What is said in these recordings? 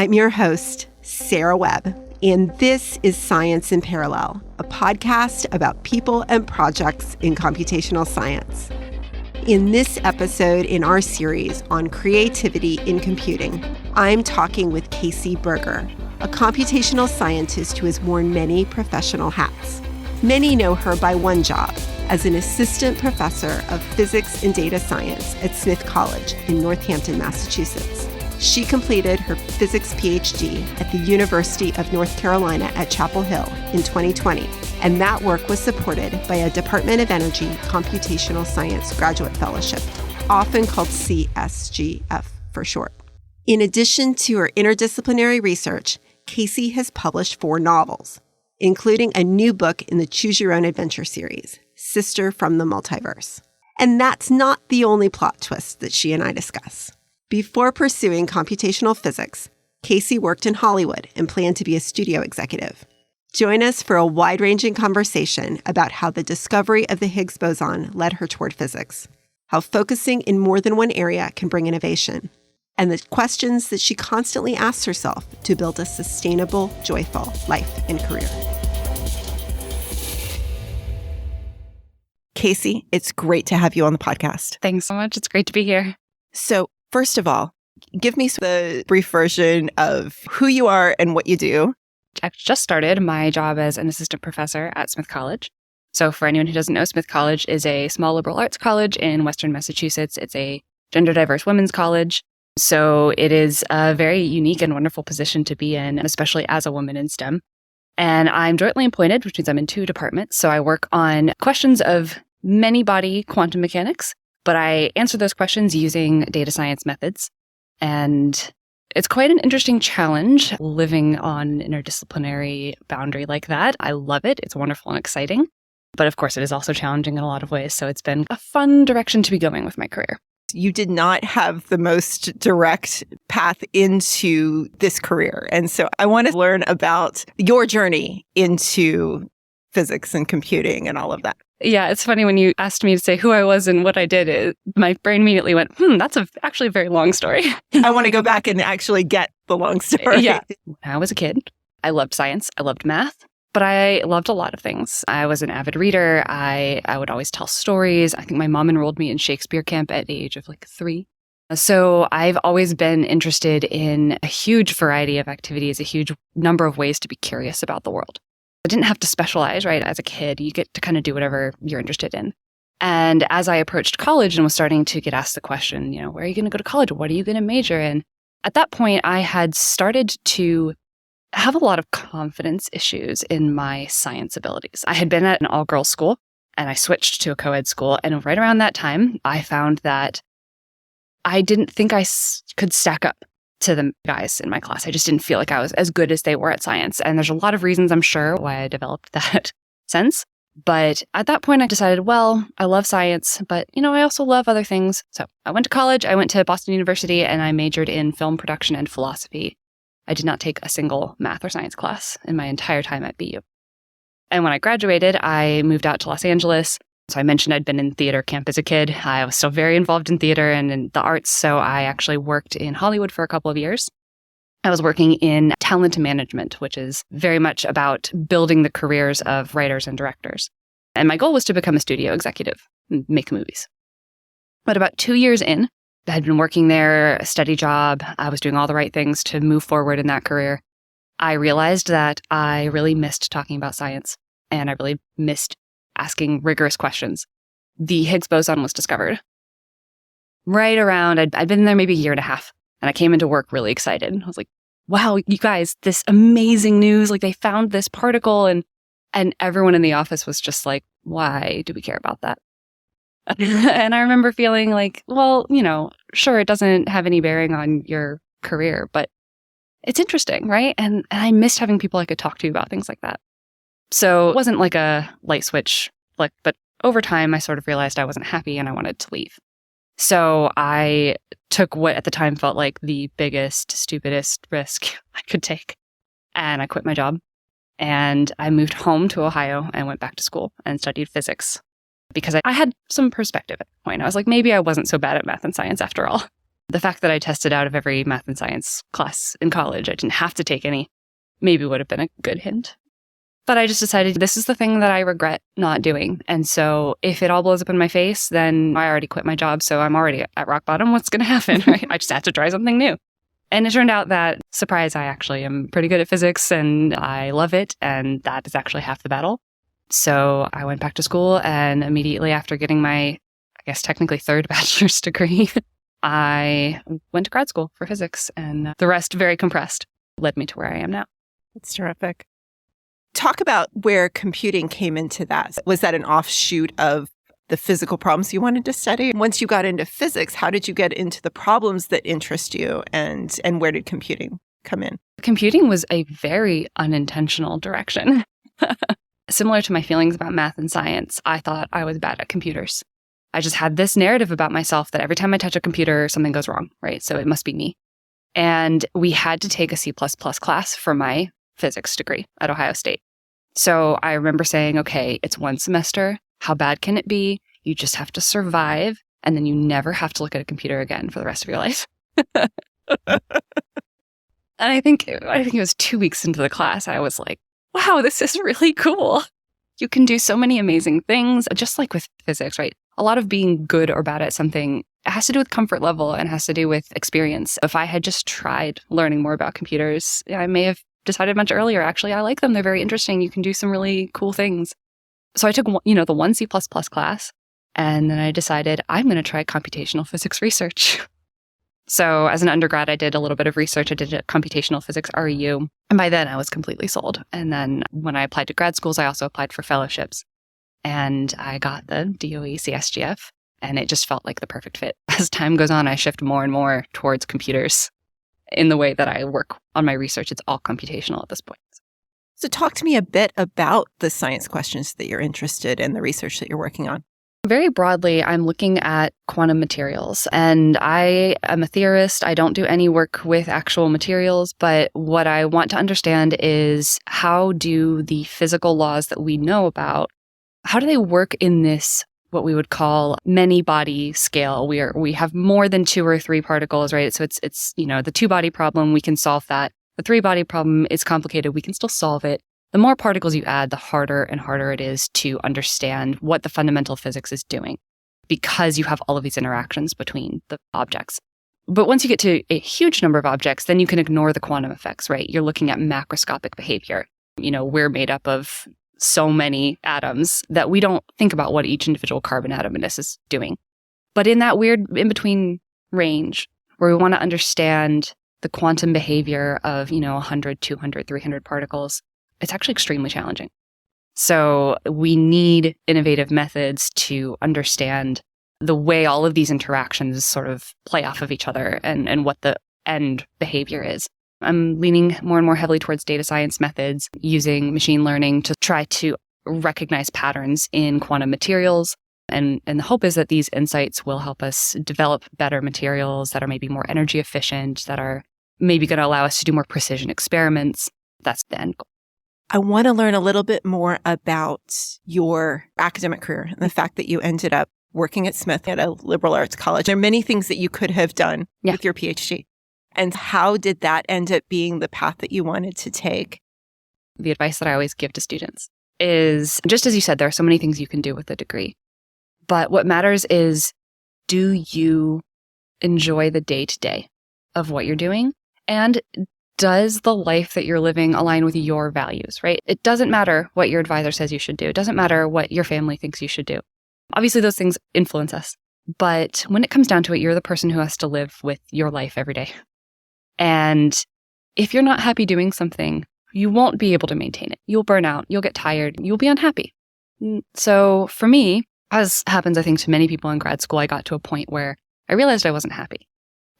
I'm your host, Sarah Webb, and this is Science in Parallel, a podcast about people and projects in computational science. In this episode in our series on creativity in computing, I'm talking with Casey Berger, a computational scientist who has worn many professional hats. Many know her by one job, as an assistant professor of physics and data science at Smith College in Northampton, Massachusetts. She completed her physics PhD at the University of North Carolina at Chapel Hill in 2020, and that work was supported by a Department of Energy Computational Science Graduate Fellowship, often called CSGF for short. In addition to her interdisciplinary research, Casey has published 4 novels, including a new book in the Choose Your Own Adventure series, Sister from the Multiverse. And that's not the only plot twist that she and I discuss. Before pursuing computational physics, Casey worked in Hollywood and planned to be a studio executive. Join us for a wide-ranging conversation about how the discovery of the Higgs boson led her toward physics, how focusing in more than one area can bring innovation, and the questions that she constantly asks herself to build a sustainable, joyful life and career. Casey, it's great to have you on the podcast. Thanks so much. It's great to be here. So, first of all, give me the brief version of who you are and what you do. I just started my job as an assistant professor at Smith College. So for anyone who doesn't know, Smith College is a small liberal arts college in Western Massachusetts. It's a gender diverse women's college. So it is a very unique and wonderful position to be in, especially as a woman in STEM. And I'm jointly appointed, which means I'm in 2 departments. So I work on questions of many-body quantum mechanics, but I answer those questions using data science methods. And it's quite an interesting challenge living on an interdisciplinary boundary like that. I love it. It's wonderful and exciting. But of course, it is also challenging in a lot of ways. So it's been a fun direction to be going with my career. You did not have the most direct path into this career. And so I want to learn about your journey into physics and computing and all of that. Yeah, it's funny when you asked me to say who I was and what I did, my brain immediately went, that's actually a very long story. I want to go back and actually get the long story. Yeah. When I was a kid, I loved science. I loved math, but I loved a lot of things. I was an avid reader. I would always tell stories. I think my mom enrolled me in Shakespeare camp at the age of 3. So I've always been interested in a huge variety of activities, a huge number of ways to be curious about the world. I didn't have to specialize, right? As a kid, you get to kind of do whatever you're interested in. And as I approached college and was starting to get asked the question, where are you going to go to college? What are you going to major in? At that point, I had started to have a lot of confidence issues in my science abilities. I had been at an all-girls school and I switched to a co-ed school. And right around that time, I found that I didn't think I could stack up to the guys in my class. I just didn't feel like I was as good as they were at science. And there's a lot of reasons, I'm sure, why I developed that sense. But at that point, I decided, well, I love science, but, I also love other things. So I went to college. I went to Boston University and I majored in film production and philosophy. I did not take a single math or science class in my entire time at BU. And when I graduated, I moved out to Los Angeles. So I mentioned I'd been in theater camp as a kid. I was still very involved in theater and in the arts. So I actually worked in Hollywood for a couple of years. I was working in talent management, which is very much about building the careers of writers and directors. And my goal was to become a studio executive and make movies. But about 2 years in, I had been working there, a steady job. I was doing all the right things to move forward in that career. I realized that I really missed talking about science and I really missed asking rigorous questions. The Higgs boson was discovered. Right around, I'd been there maybe a year and a half, and I came into work really excited. I was like, wow, you guys, this amazing news, they found this particle, and everyone in the office was just like, why do we care about that? And I remember feeling like, well, sure, it doesn't have any bearing on your career, but it's interesting, right? And I missed having people I could talk to about things like that. So it wasn't like a light switch, but over time, I sort of realized I wasn't happy and I wanted to leave. So I took what at the time felt like the biggest, stupidest risk I could take. And I quit my job and I moved home to Ohio and went back to school and studied physics because I had some perspective at the point. I was like, maybe I wasn't so bad at math and science after all. The fact that I tested out of every math and science class in college, I didn't have to take any, maybe would have been a good hint. But I just decided this is the thing that I regret not doing. And so if it all blows up in my face, then I already quit my job. So I'm already at rock bottom. What's going to happen, right? I just had to try something new. And it turned out that, surprise, I actually am pretty good at physics and I love it. And that is actually half the battle. So I went back to school, and immediately after getting my, I guess technically third bachelor's degree, I went to grad school for physics, and the rest, very compressed, led me to where I am now. That's terrific. Talk about where computing came into that. Was that an offshoot of the physical problems you wanted to study? Once you got into physics, how did you get into the problems that interest you, and where did computing come in? Computing was a very unintentional direction. Similar to my feelings about math and science, I thought I was bad at computers. I just had this narrative about myself that every time I touch a computer, something goes wrong, right? So it must be me. And we had to take a C++ class for my physics degree at Ohio State. So I remember saying, okay, it's one semester. How bad can it be? You just have to survive, and then you never have to look at a computer again for the rest of your life. And I think it was 2 weeks into the class, I was like, wow, this is really cool. You can do so many amazing things, just like with physics, right? A lot of being good or bad at something has to do with comfort level and has to do with experience. If I had just tried learning more about computers, I may have decided much earlier, actually, I like them. They're very interesting. You can do some really cool things. So I took, the one C++ class, and then I decided I'm going to try computational physics research. So as an undergrad, I did a little bit of research. I did a computational physics REU. And by then I was completely sold. And then when I applied to grad schools, I also applied for fellowships. And I got the DOE CSGF, and it just felt like the perfect fit. As time goes on, I shift more and more towards computers. In the way that I work on my research, it's all computational at this point. So talk to me a bit about the science questions that you're interested in, the research that you're working on. Very broadly, I'm looking at quantum materials, and I am a theorist. I don't do any work with actual materials, but what I want to understand is how do the physical laws that we know about, how do they work in this, what we would call many body scale? We have more than 2 or 3 particles, right? So it's the 2-body problem, we can solve that. The 3-body problem is complicated, we can still solve it. The more particles you add, the harder and harder it is to understand what the fundamental physics is doing, because you have all of these interactions between the objects. But once you get to a huge number of objects, then you can ignore the quantum effects, right? You're looking at macroscopic behavior. We're made up of so many atoms that we don't think about what each individual carbon atom in this is doing. But in that weird in-between range where we want to understand the quantum behavior of, 100, 200, 300 particles, it's actually extremely challenging. So we need innovative methods to understand the way all of these interactions sort of play off of each other and what the end behavior is. I'm leaning more and more heavily towards data science methods, using machine learning to try to recognize patterns in quantum materials. And the hope is that these insights will help us develop better materials that are maybe more energy efficient, that are maybe going to allow us to do more precision experiments. That's the end goal. I want to learn a little bit more about your academic career and the fact that you ended up working at Smith at a liberal arts college. There are many things that you could have done with your PhD. And how did that end up being the path that you wanted to take? The advice that I always give to students is, just as you said, there are so many things you can do with a degree. But what matters is, do you enjoy the day-to-day of what you're doing? And does the life that you're living align with your values, right? It doesn't matter what your advisor says you should do. It doesn't matter what your family thinks you should do. Obviously, those things influence us. But when it comes down to it, you're the person who has to live with your life every day. And if you're not happy doing something, you won't be able to maintain it. You'll burn out. You'll get tired. You'll be unhappy. So for me, as happens, I think, to many people in grad school, I got to a point where I realized I wasn't happy.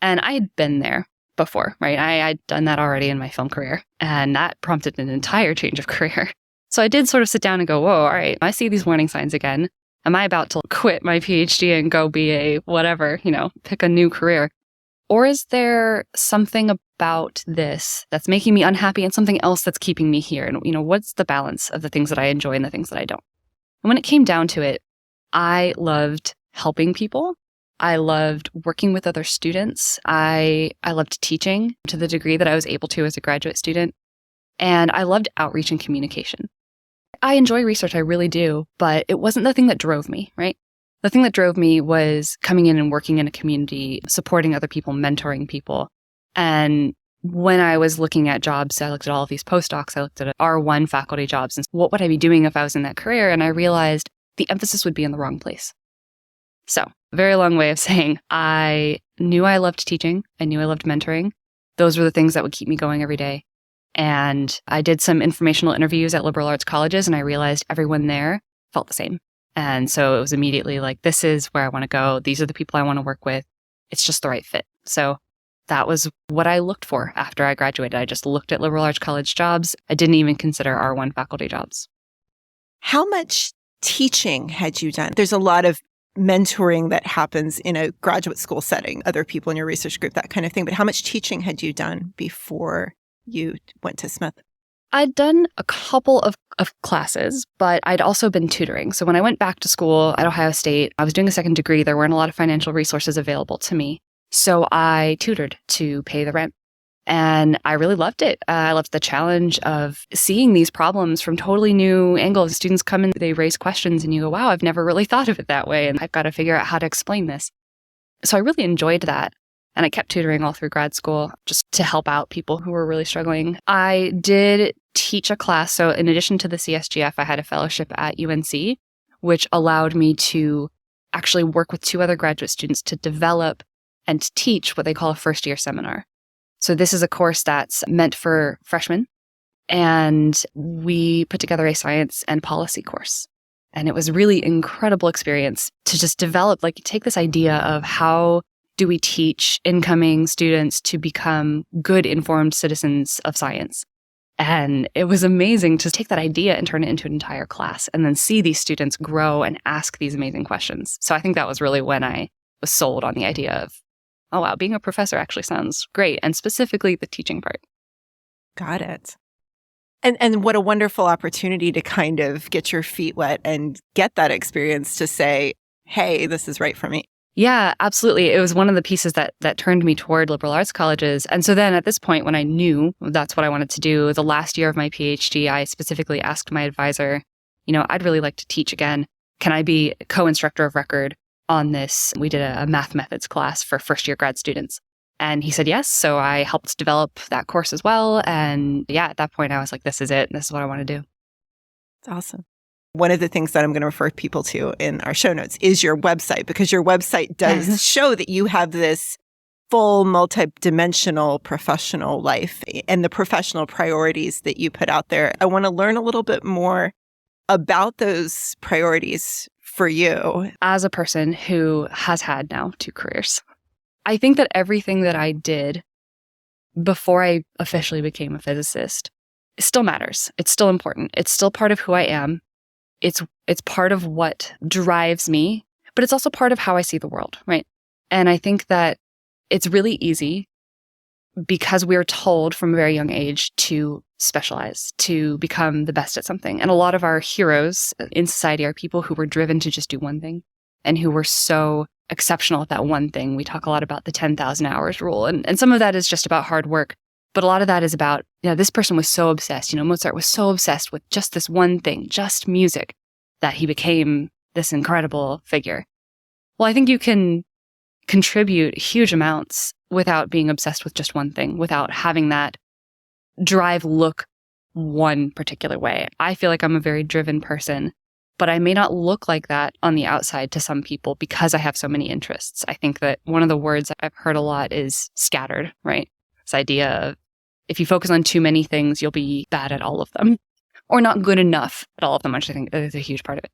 And I had been there before, right? I'd done that already in my film career, and that prompted an entire change of career. So I did sort of sit down and go, whoa, all right, I see these warning signs again. Am I about to quit my PhD and go be a whatever, pick a new career? Or is there something about this that's making me unhappy and something else that's keeping me here? And, what's the balance of the things that I enjoy and the things that I don't? And when it came down to it, I loved helping people. I loved working with other students. I loved teaching to the degree that I was able to as a graduate student. And I loved outreach and communication. I enjoy research, I really do, but it wasn't the thing that drove me, right? The thing that drove me was coming in and working in a community, supporting other people, mentoring people. And when I was looking at jobs, I looked at all of these postdocs, I looked at R1 faculty jobs, and what would I be doing if I was in that career? And I realized the emphasis would be in the wrong place. So, very long way of saying I knew I loved teaching. I knew I loved mentoring. Those were the things that would keep me going every day. And I did some informational interviews at liberal arts colleges, and I realized everyone there felt the same. And so it was immediately like, this is where I want to go. These are the people I want to work with. It's just the right fit. So that was what I looked for after I graduated. I just looked at liberal arts college jobs. I didn't even consider R1 faculty jobs. How much teaching had you done? There's a lot of mentoring that happens in a graduate school setting, other people in your research group, that kind of thing. But how much teaching had you done before you went to Smith? I'd done a couple of classes, but I'd also been tutoring. So when I went back to school at Ohio State, I was doing a second degree. There weren't a lot of financial resources available to me. So I tutored to pay the rent. And I really loved it. I loved the challenge of seeing these problems from totally new angles. Students come in, they raise questions, and you go, wow, I've never really thought of it that way. And I've got to figure out how to explain this. So I really enjoyed that. And I kept tutoring all through grad school just to help out people who were really struggling. I did teach a class. So in addition to the CSGF, I had a fellowship at UNC, which allowed me to actually work with 2 other graduate students to develop and teach what they call a first-year seminar. So this is a course that's meant for freshmen. And we put together a science and policy course. And it was a really incredible experience to just develop, like, take this idea of how do we teach incoming students to become good, informed citizens of science? And it was amazing to take that idea and turn it into an entire class and then see these students grow and ask these amazing questions. So I think that was really when I was sold on the idea of, oh, wow, being a professor actually sounds great. And specifically the teaching part. Got it. And what a wonderful opportunity to kind of get your feet wet and get that experience to say, hey, this is right for me. Yeah, absolutely. It was one of the pieces that turned me toward liberal arts colleges. And so then at this point, when I knew that's what I wanted to do, the last year of my PhD, I specifically asked my advisor, I'd really like to teach again. Can I be co-instructor of record on this? We did a math methods class for first-year grad students. And he said yes. So I helped develop that course as well. And yeah, at that point, I was like, this is it. This is what I want to do. That's awesome. One of the things that I'm going to refer people to in our show notes is your website, because your website does show that you have this full multidimensional professional life and the professional priorities that you put out there. I want to learn a little bit more about those priorities for you. As a person who has had now 2 careers, I think that everything that I did before I officially became a physicist still matters. It's still important. It's still part of who I am. It's part of what drives me, but it's also part of how I see the world, right? And I think that it's really easy because we're told from a very young age to specialize, to become the best at something. And a lot of our heroes in society are people who were driven to just do one thing and who were so exceptional at that one thing. We talk a lot about the 10,000 hours rule. And some of that is just about hard work. But a lot of that is about, this person was so obsessed. Mozart was so obsessed with just this one thing, just music, that he became this incredible figure. Well, I think you can contribute huge amounts without being obsessed with just one thing, without having that drive look one particular way. I feel like I'm a very driven person, but I may not look like that on the outside to some people because I have so many interests. I think that one of the words I've heard a lot is scattered, right? This idea of if you focus on too many things, you'll be bad at all of them or not good enough at all of them, which I think is a huge part of it.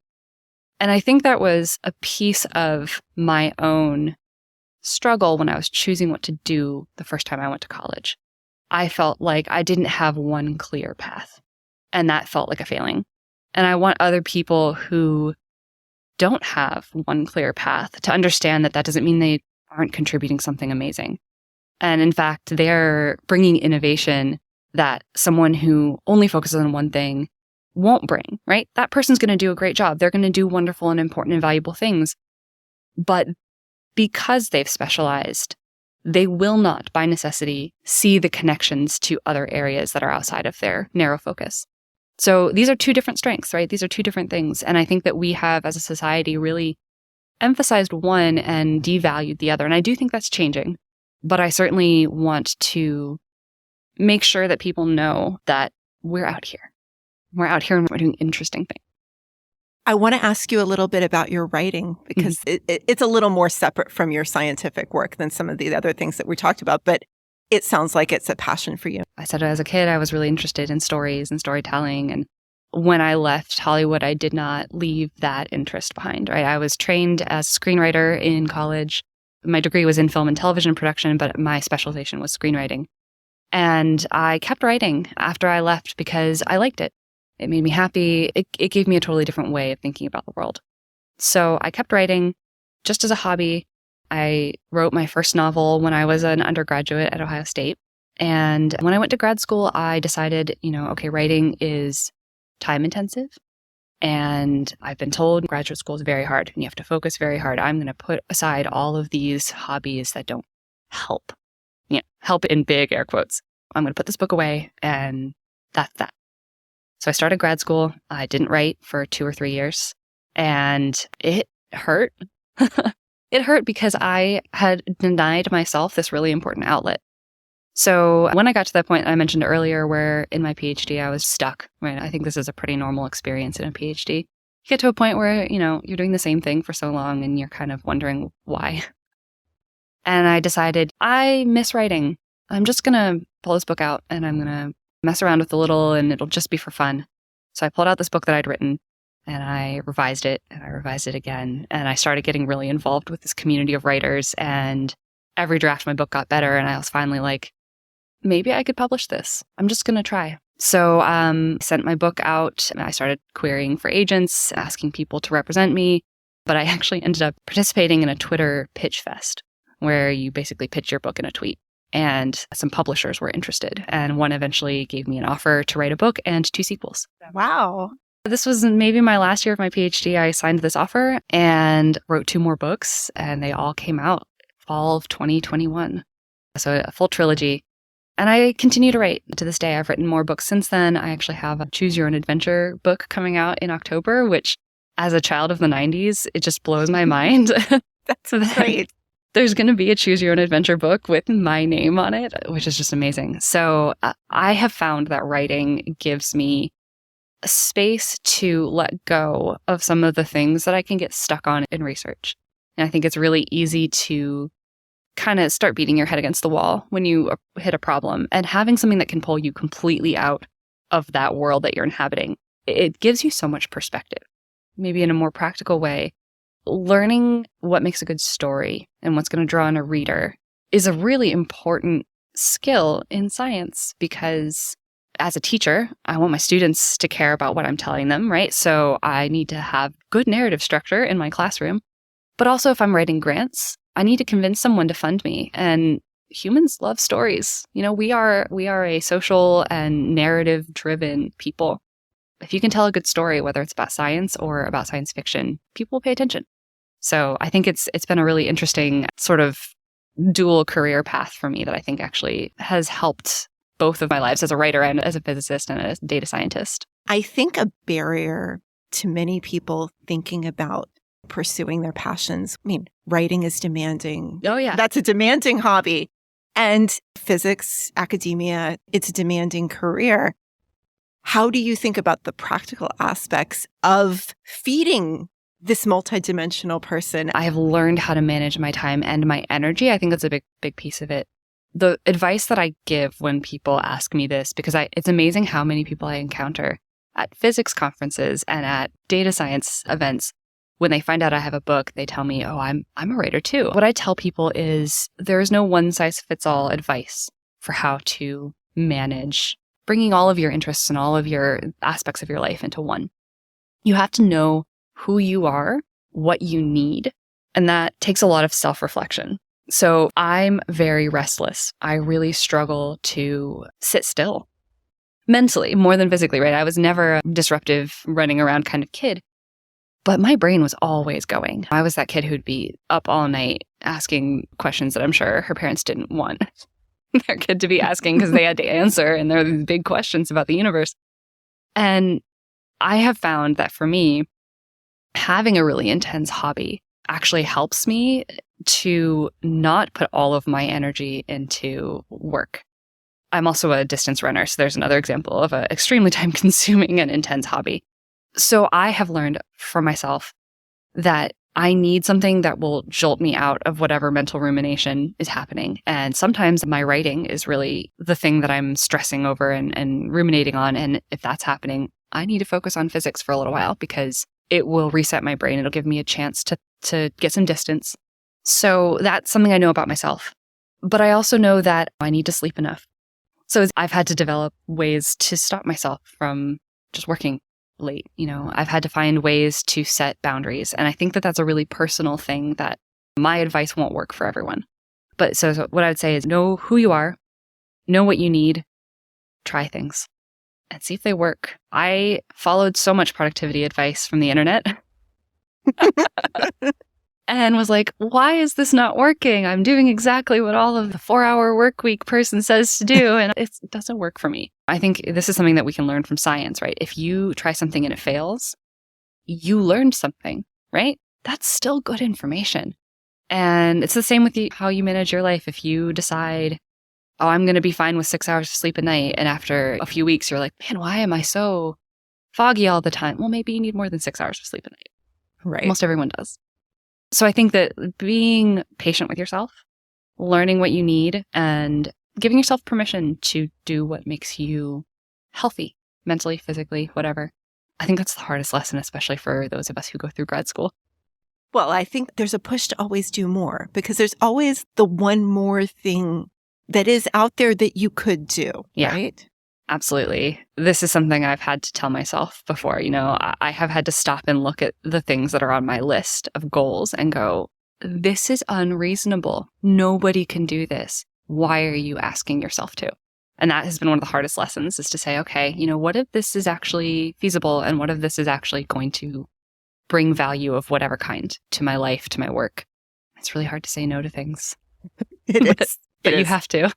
And I think that was a piece of my own struggle when I was choosing what to do the first time I went to college. I felt like I didn't have one clear path, and that felt like a failing. And I want other people who don't have one clear path to understand that doesn't mean they aren't contributing something amazing. And in fact, they're bringing innovation that someone who only focuses on one thing won't bring, right? That person's going to do a great job. They're going to do wonderful and important and valuable things. But because they've specialized, they will not, by necessity, see the connections to other areas that are outside of their narrow focus. So these are two different strengths, right? These are two different things. And I think that we have, as a society, really emphasized one and devalued the other. And I do think that's changing. But I certainly want to make sure that people know that we're out here. We're out here and we're doing interesting things. I want to ask you a little bit about your writing, because it's a little more separate from your scientific work than some of the other things that we talked about, but it sounds like it's a passion for you. I said as a kid, I was really interested in stories and storytelling. And when I left Hollywood, I did not leave that interest behind, right? I was trained as a screenwriter in college. My degree was in film and television production, but my specialization was screenwriting. And I kept writing after I left because I liked it. It made me happy. It gave me a totally different way of thinking about the world. So I kept writing just as a hobby. I wrote my first novel when I was an undergraduate at Ohio State. And when I went to grad school, I decided, okay, writing is time intensive. And I've been told graduate school is very hard and you have to focus very hard. I'm going to put aside all of these hobbies that don't help. Help in big air quotes. I'm going to put this book away, and that's that. So I started grad school. I didn't write for 2 or 3 years, and it hurt. It hurt because I had denied myself this really important outlet. So when I got to that point I mentioned earlier where in my PhD I was stuck, right? I think this is a pretty normal experience in a PhD. You get to a point where, you're doing the same thing for so long and you're kind of wondering why. And I decided I miss writing. I'm just going to pull this book out and I'm going to mess around with a little and it'll just be for fun. So I pulled out this book that I'd written and I revised it and I revised it again. And I started getting really involved with this community of writers, and every draft of my book got better. And I was finally like, maybe I could publish this. I'm just going to try. So I sent my book out. I started querying for agents, asking people to represent me. But I actually ended up participating in a Twitter pitch fest where you basically pitch your book in a tweet. And some publishers were interested. And one eventually gave me an offer to write a book and 2 sequels. Wow. This was maybe my last year of my PhD. I signed this offer and wrote 2 more books, and they all came out fall of 2021. So a full trilogy. And I continue to write to this day. I've written more books since then. I actually have a Choose Your Own Adventure book coming out in October, which as a child of the 90s, it just blows my mind. That's great. There's going to be a Choose Your Own Adventure book with my name on it, which is just amazing. So I have found that writing gives me a space to let go of some of the things that I can get stuck on in research. And I think it's really easy to kind of start beating your head against the wall when you hit a problem, and having something that can pull you completely out of that world that you're inhabiting. It gives you so much perspective, maybe in a more practical way. Learning what makes a good story and what's going to draw in a reader is a really important skill in science, because as a teacher, I want my students to care about what I'm telling them, right? So I need to have good narrative structure in my classroom. But also if I'm writing grants, I need to convince someone to fund me. And humans love stories. We are a social and narrative driven people. If you can tell a good story, whether it's about science or about science fiction, people will pay attention. So I think it's been a really interesting sort of dual career path for me that I think actually has helped both of my lives as a writer and as a physicist and a data scientist. I think a barrier to many people thinking about pursuing their passions, writing is demanding. Oh, yeah. That's a demanding hobby. And physics, academia, it's a demanding career. How do you think about the practical aspects of feeding this multidimensional person? I have learned how to manage my time and my energy. I think that's a big piece of it. The advice that I give when people ask me this, because it's amazing how many people I encounter at physics conferences and at data science events. When they find out I have a book, they tell me, oh, I'm a writer too. What I tell people is there is no one-size-fits-all advice for how to manage bringing all of your interests and all of your aspects of your life into one. You have to know who you are, what you need, and that takes a lot of self-reflection. So I'm very restless. I really struggle to sit still mentally more than physically, right? I was never a disruptive, running around kind of kid. But my brain was always going. I was that kid who'd be up all night asking questions that I'm sure her parents didn't want their kid to be asking because they had to answer, and there are these big questions about the universe. And I have found that for me, having a really intense hobby actually helps me to not put all of my energy into work. I'm also a distance runner, so there's another example of an extremely time-consuming and intense hobby. So I have learned for myself that I need something that will jolt me out of whatever mental rumination is happening. And sometimes my writing is really the thing that I'm stressing over and ruminating on. And if that's happening, I need to focus on physics for a little while because it will reset my brain. It'll give me a chance to get some distance. So that's something I know about myself. But I also know that I need to sleep enough. So I've had to develop ways to stop myself from just working late. I've had to find ways to set boundaries. And I think that that's a really personal thing that my advice won't work for everyone. But so what I would say is know who you are, know what you need, try things, and see if they work. I followed so much productivity advice from the internet and was like, why is this not working? I'm doing exactly what all of the 4-hour work week person says to do, and it doesn't work for me. I think this is something that we can learn from science, right? If you try something and it fails, you learned something, right? That's still good information. And it's the same with how you manage your life. If you decide, oh, I'm going to be fine with 6 hours of sleep a night, and after a few weeks, you're like, man, why am I so foggy all the time? Well, maybe you need more than 6 hours of sleep a night. Right. Most everyone does. So I think that being patient with yourself, learning what you need, and giving yourself permission to do what makes you healthy, mentally, physically, whatever. I think that's the hardest lesson, especially for those of us who go through grad school. Well, I think there's a push to always do more because there's always the one more thing that is out there that you could do, right? Absolutely. This is something I've had to tell myself before. I have had to stop and look at the things that are on my list of goals and go, this is unreasonable. Nobody can do this. Why are you asking yourself to? And that has been one of the hardest lessons, is to say, okay, what if this is actually feasible, and what if this is actually going to bring value of whatever kind to my life, to my work? It's really hard to say no to things. It is. But you have to.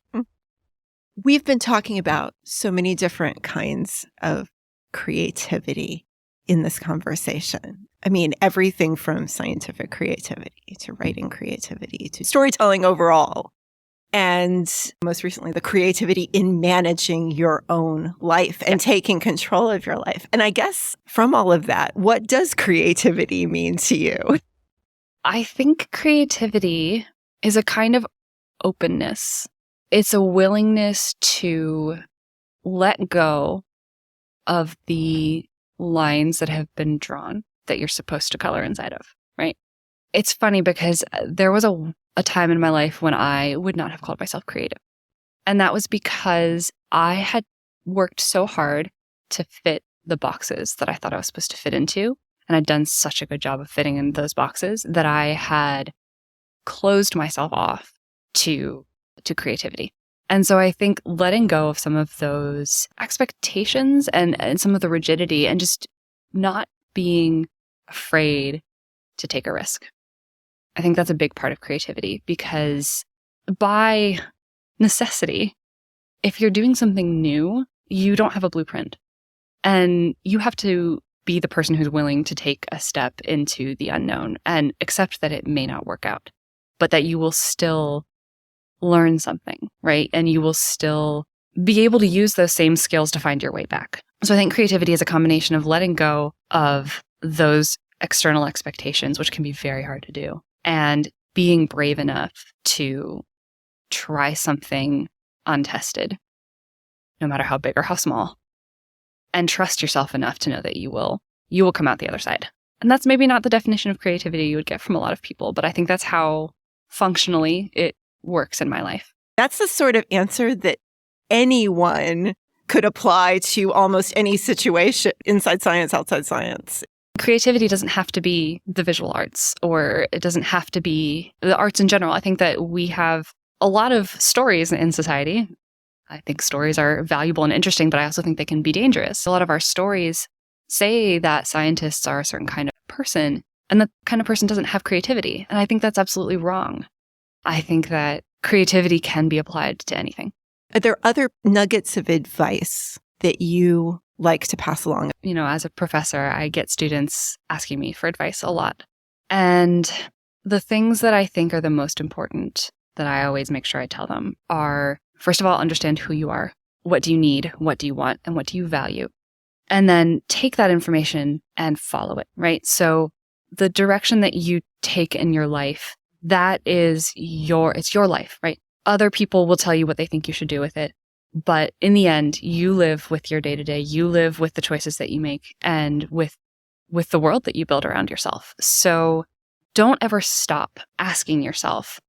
We've been talking about so many different kinds of creativity in this conversation. I mean, everything from scientific creativity to writing creativity to storytelling overall. And most recently, the creativity in managing your own life and taking control of your life. And I guess from all of that, what does creativity mean to you? I think creativity is a kind of openness. It's a willingness to let go of the lines that have been drawn that you're supposed to color inside of, right? It's funny because there was a time in my life when I would not have called myself creative. And that was because I had worked so hard to fit the boxes that I thought I was supposed to fit into. And I'd done such a good job of fitting in those boxes that I had closed myself off to creativity. And so I think letting go of some of those expectations and some of the rigidity, and just not being afraid to take a risk. I think that's a big part of creativity, because by necessity, if you're doing something new, you don't have a blueprint. And you have to be the person who's willing to take a step into the unknown and accept that it may not work out, but that you will still learn something, right? And you will still be able to use those same skills to find your way back. So I think creativity is a combination of letting go of those external expectations, which can be very hard to do, and being brave enough to try something untested, no matter how big or how small, and trust yourself enough to know that you will come out the other side. And that's maybe not the definition of creativity you would get from a lot of people, but I think that's how functionally it works in my life. That's the sort of answer that anyone could apply to almost any situation, inside science, outside science. Creativity doesn't have to be the visual arts, or it doesn't have to be the arts in general. I think that we have a lot of stories in society. I think stories are valuable and interesting, but I also think they can be dangerous. A lot of our stories say that scientists are a certain kind of person, And that kind of person doesn't have creativity. And I think that's absolutely wrong. I think that creativity can be applied to anything. Are there other nuggets of advice that you like to pass along? As a professor, I get students asking me for advice a lot. And the things that I think are the most important that I always make sure I tell them are, first of all, understand who you are. What do you need? What do you want? And what do you value? And then take that information and follow it, right? So the direction that you take in your life, that is it's your life, right? Other people will tell you what they think you should do with it. But in the end, you live with your day-to-day. You live with the choices that you make and with the world that you build around yourself. So don't ever stop asking yourself,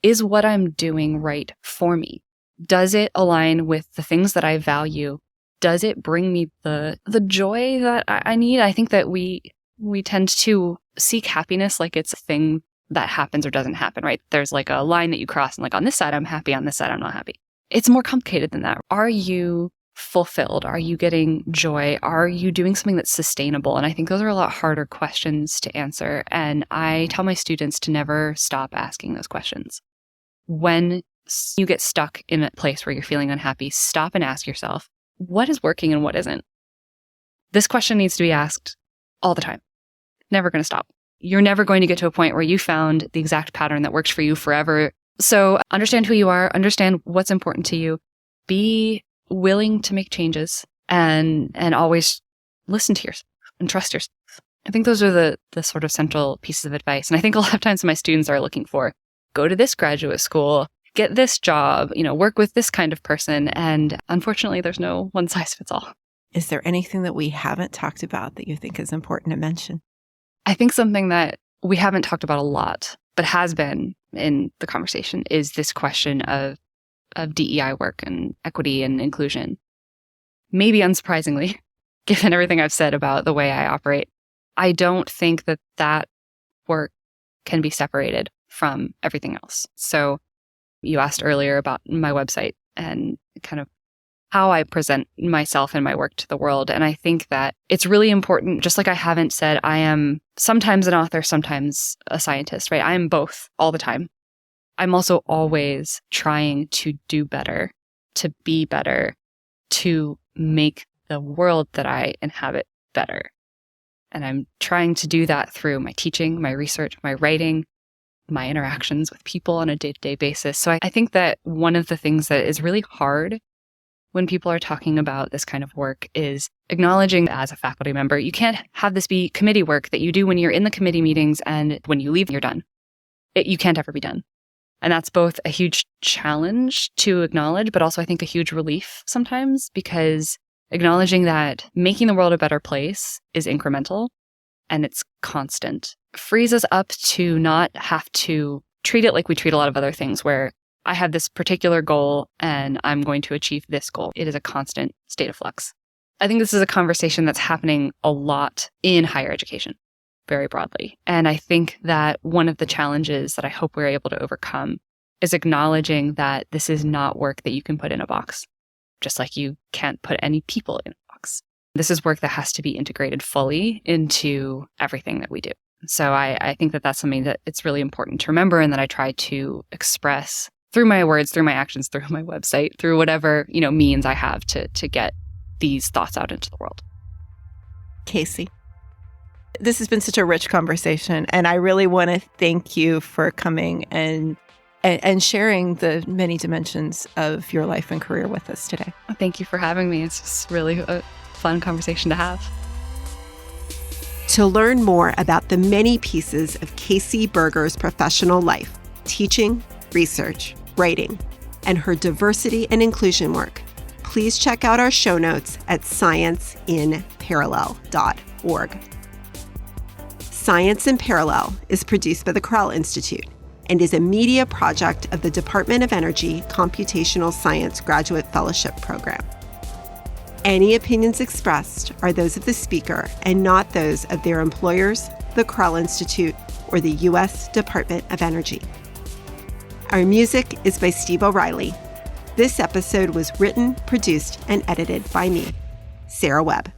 is what I'm doing right for me? Does it align with the things that I value? Does it bring me the joy that I need? I think that we tend to seek happiness like it's a thing that happens or doesn't happen, right? There's like a line that you cross and like on this side I'm happy, on this side I'm not happy. It's more complicated than that. Are you fulfilled? Are you getting joy? Are you doing something that's sustainable? And I think those are a lot harder questions to answer. And I tell my students to never stop asking those questions. When you get stuck in a place where you're feeling unhappy, stop and ask yourself, what is working and what isn't? This question needs to be asked all the time. Never going to stop. You're never going to get to a point where you found the exact pattern that works for you forever. So understand who you are, understand what's important to you, be willing to make changes, and always listen to yourself and trust yourself. I think those are the sort of central pieces of advice. And I think a lot of times my students are looking for, go to this graduate school, get this job, work with this kind of person. And unfortunately, there's no one size fits all. Is there anything that we haven't talked about that you think is important to mention? I think something that we haven't talked about a lot, but has been in the conversation, is this question of DEI work and equity and inclusion. Maybe unsurprisingly, given everything I've said about the way I operate, I don't think that work can be separated from everything else. So you asked earlier about my website and kind of how I present myself and my work to the world. And I think that it's really important, just like I haven't said I am sometimes an author, sometimes a scientist, right? I am both all the time. I'm also always trying to do better, to be better, to make the world that I inhabit better. And I'm trying to do that through my teaching, my research, my writing, my interactions with people on a day-to-day basis. So I think that one of the things that is really hard when people are talking about this kind of work is acknowledging as a faculty member, you can't have this be committee work that you do when you're in the committee meetings and when you leave, you're done. You can't ever be done. And that's both a huge challenge to acknowledge, but also I think a huge relief sometimes, because acknowledging that making the world a better place is incremental and it's constant frees us up to not have to treat it like we treat a lot of other things where I have this particular goal and I'm going to achieve this goal. It is a constant state of flux. I think this is a conversation that's happening a lot in higher education, very broadly. And I think that one of the challenges that I hope we're able to overcome is acknowledging that this is not work that you can put in a box, just like you can't put any people in a box. This is work that has to be integrated fully into everything that we do. So I think that that's something that it's really important to remember and that I try to express through my words, through my actions, through my website, through whatever, means I have to get these thoughts out into the world. Casey, this has been such a rich conversation, and I really want to thank you for coming and sharing the many dimensions of your life and career with us today. Thank you for having me. It's just really a fun conversation to have. To learn more about the many pieces of Casey Berger's professional life, teaching, research, writing, and her diversity and inclusion work, please check out our show notes at scienceinparallel.org. Science in Parallel is produced by the Krell Institute and is a media project of the Department of Energy Computational Science Graduate Fellowship Program. Any opinions expressed are those of the speaker and not those of their employers, the Krell Institute, or the U.S. Department of Energy. Our music is by Steve O'Reilly. This episode was written, produced, and edited by me, Sarah Webb.